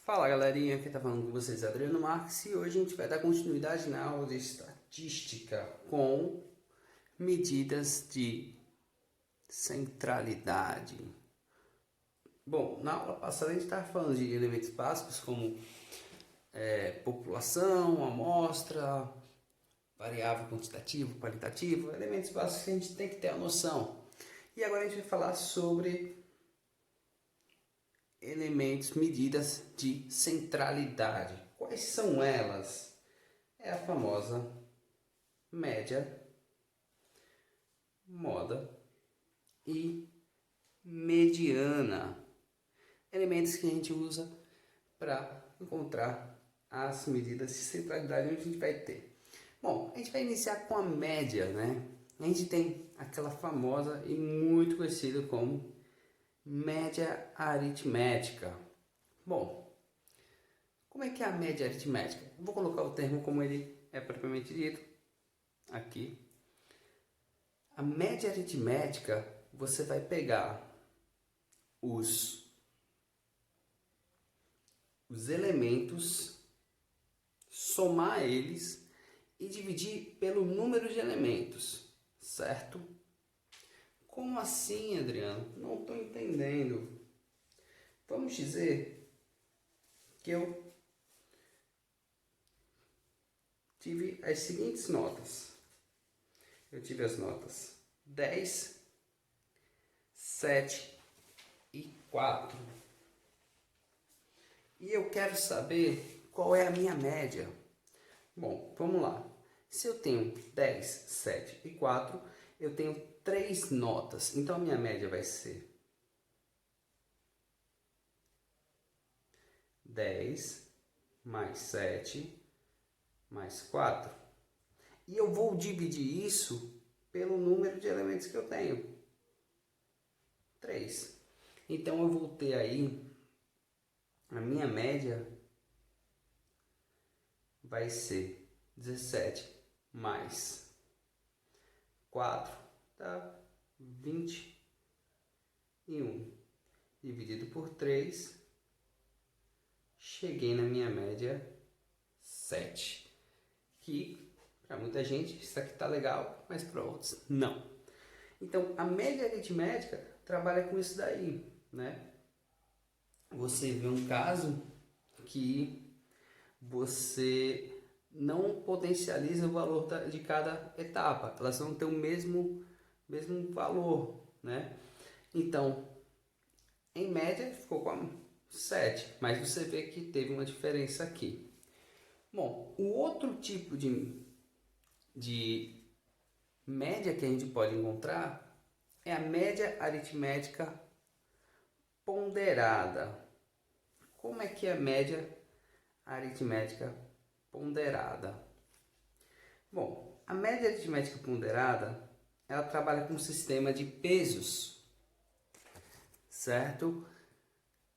Fala galerinha, quem tá falando com vocês é Adriano Marques e hoje a gente vai dar continuidade na aula de estatística com medidas de centralidade. Bom, na aula passada a gente estava falando de elementos básicos como população, amostra, variável quantitativo, qualitativo, elementos básicos que a gente tem que ter a noção. E agora a gente vai falar sobre elementos, medidas de centralidade. Quais são elas? É a famosa média, moda e mediana. Elementos que a gente usa para encontrar as medidas de centralidade onde a gente vai ter. Bom, a gente vai iniciar com a média, né? A gente tem aquela famosa e muito conhecida como média aritmética. Bom, como é que é a média aritmética? Vou colocar o termo como ele é propriamente dito aqui. A média aritmética, você vai pegar os elementos, somar eles e dividir pelo número de elementos, certo? Como assim, Adriano? Não estou entendendo. Vamos dizer que eu tive as seguintes notas. Eu tive as notas 10, 7 e 4. E eu quero saber qual é a minha média. Bom, vamos lá. Se eu tenho 10, 7 e 4, eu tenho 3 notas. Então a minha média vai ser 10 mais 7 mais 4. E eu vou dividir isso pelo número de elementos que eu tenho. 3. Então eu vou ter aí, a minha média vai ser 17 mais 4 dá 21. Dividido por 3, cheguei na minha média 7. Que para muita gente isso aqui tá legal, mas para outros não. Então a média aritmética trabalha com isso daí, né? Você vê um caso que você não potencializa o valor de cada etapa, elas vão ter o mesmo valor, né? Então, em média ficou com 7, mas você vê que teve uma diferença aqui. Bom, o outro tipo de média que a gente pode encontrar é a média aritmética ponderada. Como é que é a média aritmética ponderada? Bom, a média aritmética ponderada, ela trabalha com um sistema de pesos, certo?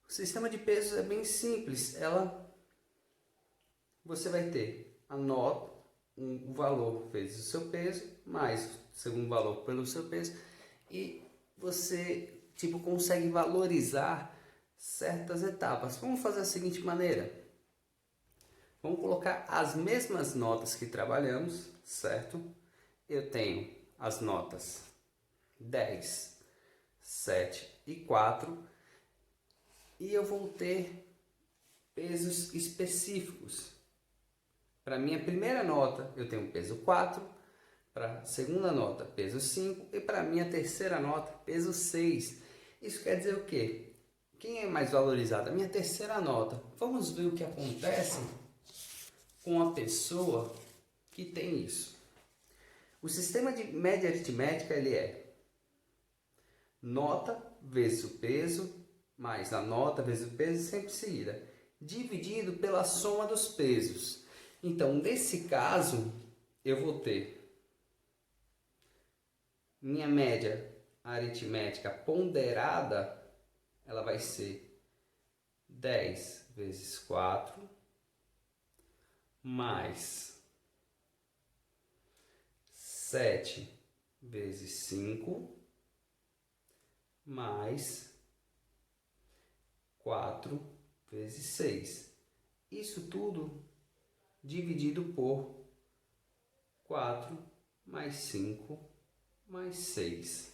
O sistema de pesos é bem simples. Você vai ter a nota, o valor vezes o seu peso, mais o segundo valor pelo seu peso, e você consegue valorizar certas etapas. Vamos fazer da seguinte maneira. Vamos colocar as mesmas notas que trabalhamos, certo? Eu tenho as notas 10, 7 e 4 e eu vou ter pesos específicos. Para minha primeira nota eu tenho peso 4, para a segunda nota peso 5 e para minha terceira nota peso 6. Isso quer dizer o quê? Quem é mais valorizado? A minha terceira nota. Vamos ver o que acontece com a pessoa que tem isso. O sistema de média aritmética ele é nota vezes o peso, mais a nota vezes o peso, sempre seguida, dividido pela soma dos pesos. Então, nesse caso, eu vou ter minha média aritmética ponderada, ela vai ser 10 vezes 4 mais 7 vezes 5 mais 4 vezes 6. Isso tudo dividido por 4 mais 5 mais 6.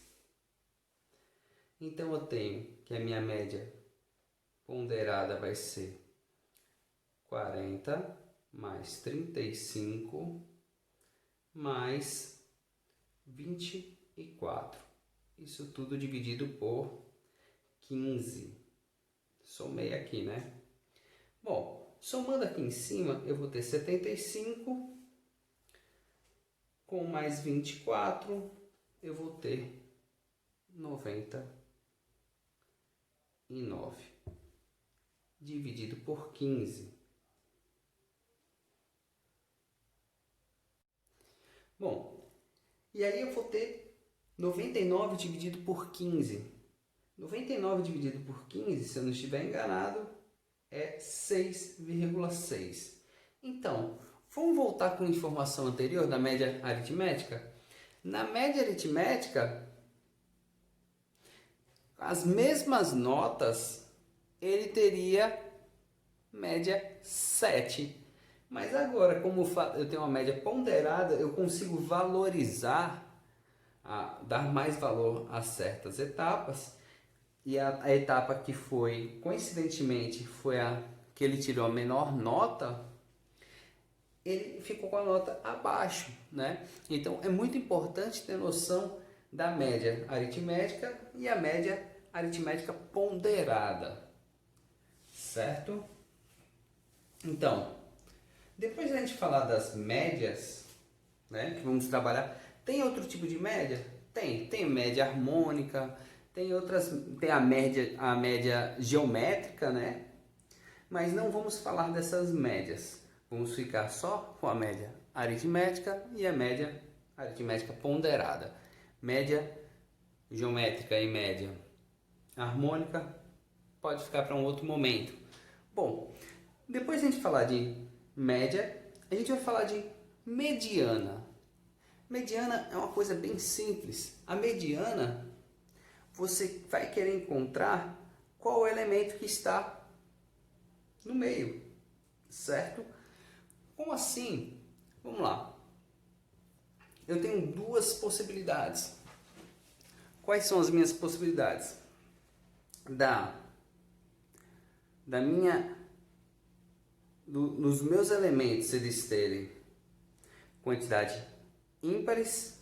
Então eu tenho que a minha média ponderada vai ser 40 mais 35 mais 24. Isso tudo dividido por 15. Somei aqui, né? Bom, somando aqui em cima, eu vou ter 75 com mais 24, eu vou ter 99 dividido por 15. Bom, e aí eu vou ter 99 dividido por 15. 99 dividido por 15, se eu não estiver enganado, é 6,6. Então, vamos voltar com a informação anterior da média aritmética? Na média aritmética, as mesmas notas, ele teria média 7. Mas agora, como eu tenho uma média ponderada, eu consigo valorizar, dar mais valor a certas etapas. E a etapa que foi, coincidentemente, foi a que ele tirou a menor nota, ele ficou com a nota abaixo, né? Então, é muito importante ter noção da média aritmética e a média aritmética ponderada, certo? Então, depois da gente falar das médias, né, que vamos trabalhar, tem outro tipo de média? Tem média harmônica, tem a média geométrica, né? Mas não vamos falar dessas médias. Vamos ficar só com a média aritmética e a média aritmética ponderada. Média geométrica e média harmônica pode ficar para um outro momento. Bom, depois de a gente falar de média, a gente vai falar de mediana. Mediana é uma coisa bem simples. A mediana, você vai querer encontrar qual o elemento que está no meio, certo? Como assim? Vamos lá. Eu tenho duas possibilidades. Quais são as minhas possibilidades? Nos meus elementos eles terem quantidade ímpares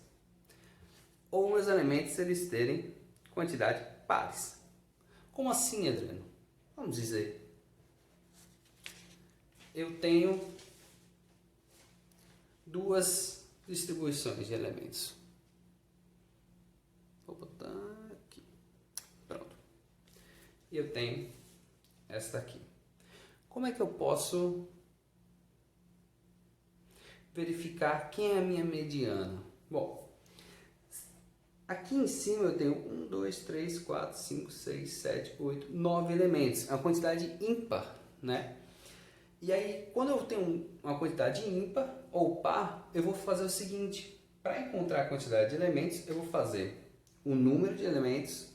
ou meus elementos eles terem quantidade pares. Como assim, Adriano? Vamos dizer, eu tenho duas distribuições de elementos. Vou botar aqui. Pronto. E eu tenho esta aqui. Como é que eu posso verificar quem é a minha mediana? Bom, aqui em cima eu tenho 1, 2, 3, 4, 5, 6, 7, 8, 9 elementos. É uma quantidade ímpar, né? E aí, quando eu tenho uma quantidade ímpar ou par, eu vou fazer o seguinte. Para encontrar a quantidade de elementos, eu vou fazer o número de elementos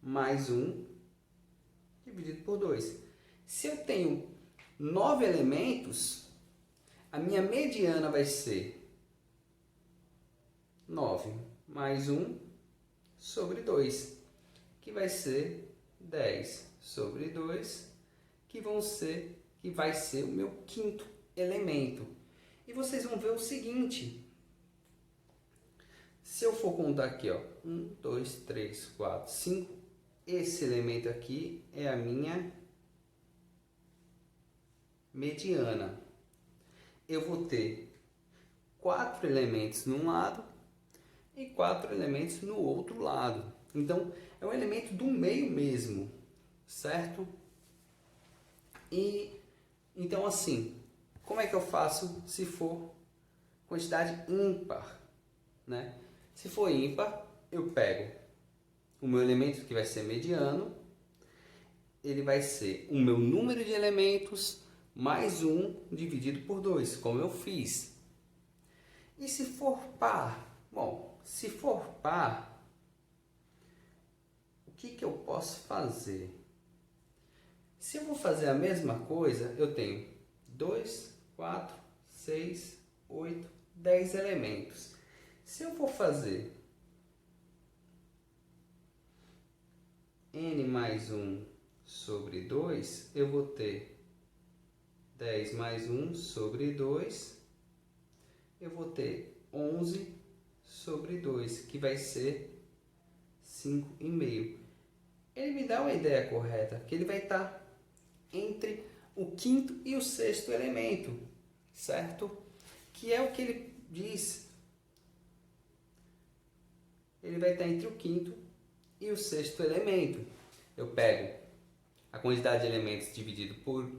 mais 1 dividido por 2. Se eu tenho 9 elementos, a minha mediana vai ser 9 mais 1 sobre 2, que vai ser 10 sobre 2, que vai ser o meu quinto elemento. E vocês vão ver o seguinte, se eu for contar aqui, ó, 1, 2, 3, 4, 5, esse elemento aqui é a minha mediana. Eu vou ter 4 elementos num lado e 4 elementos no outro lado. Então, é um elemento do meio mesmo, certo? E então assim, como é que eu faço se for quantidade ímpar, né? Se for ímpar, eu pego o meu elemento que vai ser mediano, ele vai ser o meu número de elementos mais 1 dividido por 2, como eu fiz. E se for par? Bom, se for par, o que eu posso fazer? Se eu vou fazer a mesma coisa, eu tenho 2, 4, 6, 8, 10 elementos. Se eu for fazer n mais 1 sobre 2, eu vou ter 10 mais 1 sobre 2, eu vou ter 11 sobre 2, que vai ser 5,5. Ele me dá uma ideia correta, que ele vai estar entre o quinto e o sexto elemento, certo? Que é o que ele diz. Ele vai estar entre o quinto e o sexto elemento. Eu pego a quantidade de elementos dividido por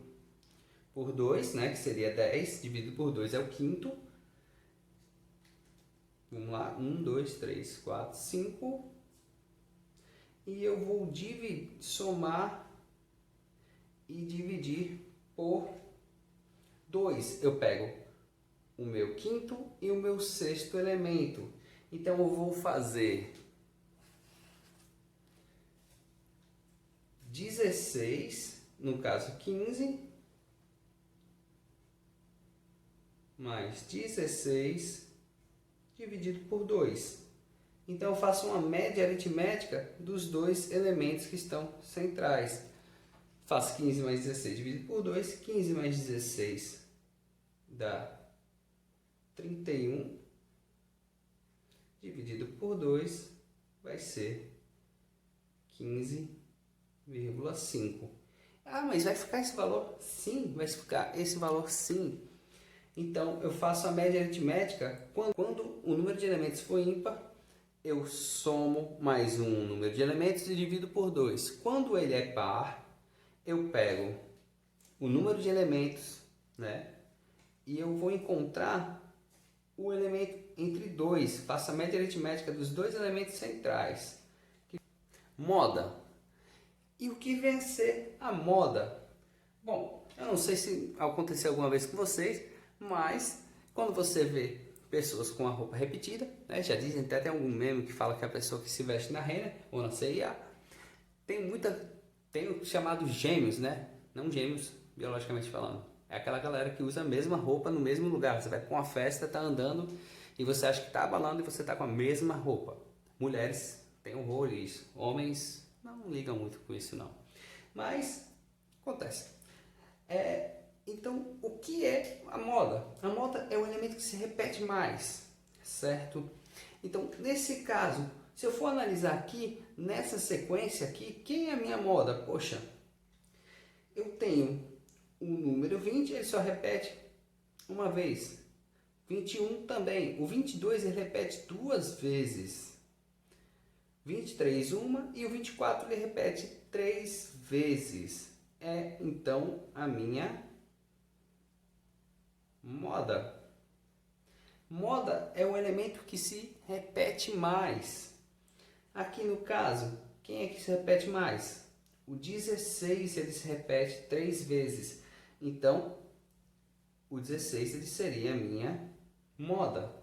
2, né, que seria 10, dividido por 2 é o quinto. Vamos lá, 1, 2, 3, 4, 5. E eu vou somar e dividir por 2. Eu pego o meu quinto e o meu sexto elemento. Então eu vou fazer 16, no caso 15, mais 16 dividido por 2. Então eu faço uma média aritmética dos dois elementos que estão centrais. Faço 15 mais 16 dividido por 2, 15 mais 16 dá 31, dividido por 2 vai ser 15,5. Ah, mas vai ficar esse valor? Sim, vai ficar esse valor sim. Então eu faço a média aritmética quando o número de elementos for ímpar, eu somo mais um número de elementos e divido por 2. Quando ele é par, eu pego o número de elementos, né? E eu vou encontrar o elemento entre 2. Faço a média aritmética dos dois elementos centrais. Moda. E o que vem a ser a moda? Bom, eu não sei se aconteceu alguma vez com vocês, mas quando você vê pessoas com a roupa repetida, né, já dizem, até tem algum meme que fala que a pessoa que se veste na Renner ou na CIA tem o chamado gêmeos, né? Não gêmeos biologicamente falando. É aquela galera que usa a mesma roupa no mesmo lugar. Você vai para uma festa, tá andando e você acha que tá abalando e você tá com a mesma roupa. Mulheres têm horror isso. Homens não ligam muito com isso não. Mas acontece. Então, o que é a moda? A moda é um elemento que se repete mais, certo? Então, nesse caso, se eu for analisar aqui, nessa sequência aqui, quem é a minha moda? Poxa, eu tenho o número 20, ele só repete uma vez. 21 também. O 22 ele repete duas vezes. 23 uma e o 24 ele repete 3 vezes. É então a minha moda. Moda é um elemento que se repete mais. Aqui no caso, quem é que se repete mais? O 16 ele se repete 3 vezes. Então, o 16 ele seria a minha moda.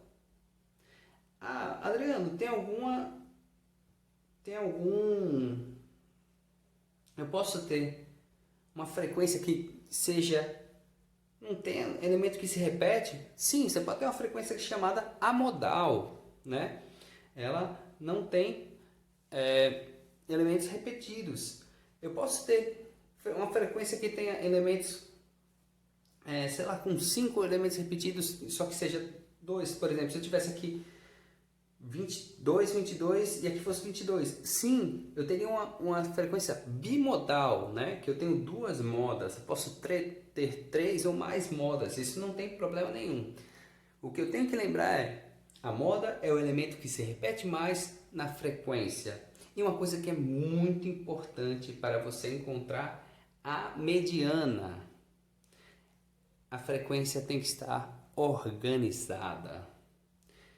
Ah, Adriano, eu posso ter uma frequência que seja, não tem elemento que se repete? Sim, você pode ter uma frequência chamada amodal, né? Ela não tem elementos repetidos. Eu posso ter uma frequência que tenha elementos, sei lá, com 5 elementos repetidos, só que seja 2, por exemplo. Se eu tivesse aqui 22, 22 e aqui fosse 22. Sim, eu teria uma frequência bimodal, né? Que eu tenho duas modas. Eu posso ter 3 ou mais modas. Isso não tem problema nenhum. O que eu tenho que lembrar é: a moda é o elemento que se repete mais na frequência. E uma coisa que é muito importante para você encontrar a mediana: a frequência tem que estar organizada.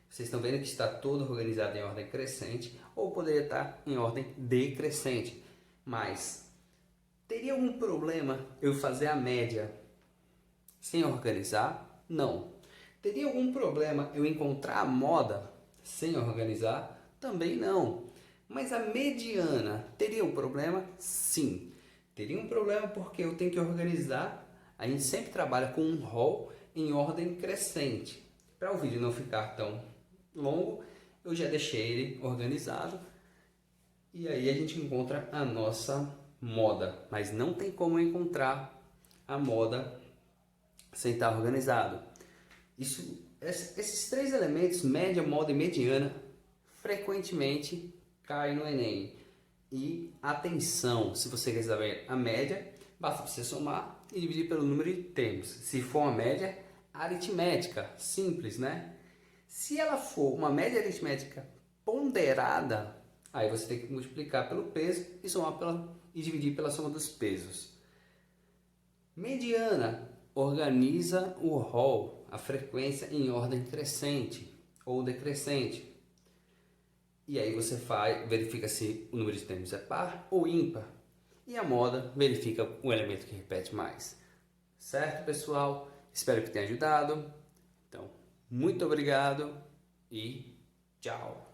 Vocês estão vendo que está toda organizada em ordem crescente, ou poderia estar em ordem decrescente. Mas teria algum problema eu fazer a média sem organizar? Não. Teria algum problema eu encontrar a moda sem organizar? Também não. Mas a mediana teria um problema? Sim. teria um problema porque eu tenho que organizar. A gente sempre trabalha com um rol em ordem crescente. Para o vídeo não ficar tão longo, eu já deixei ele organizado. E aí a gente encontra a nossa moda. Mas não tem como encontrar a moda sem estar organizado. Esses três elementos, média, moda e mediana, frequentemente caem no Enem. E atenção, se você quer saber a média, basta você somar e dividir pelo número de termos. Se for uma média aritmética, simples, né? Se ela for uma média aritmética ponderada, aí você tem que multiplicar pelo peso e somar e dividir pela soma dos pesos. Mediana organiza o rol, a frequência em ordem crescente ou decrescente. E aí você verifica se o número de termos é par ou ímpar. E a moda verifica o elemento que repete mais. Certo, pessoal? Espero que tenha ajudado. Então, muito obrigado e tchau!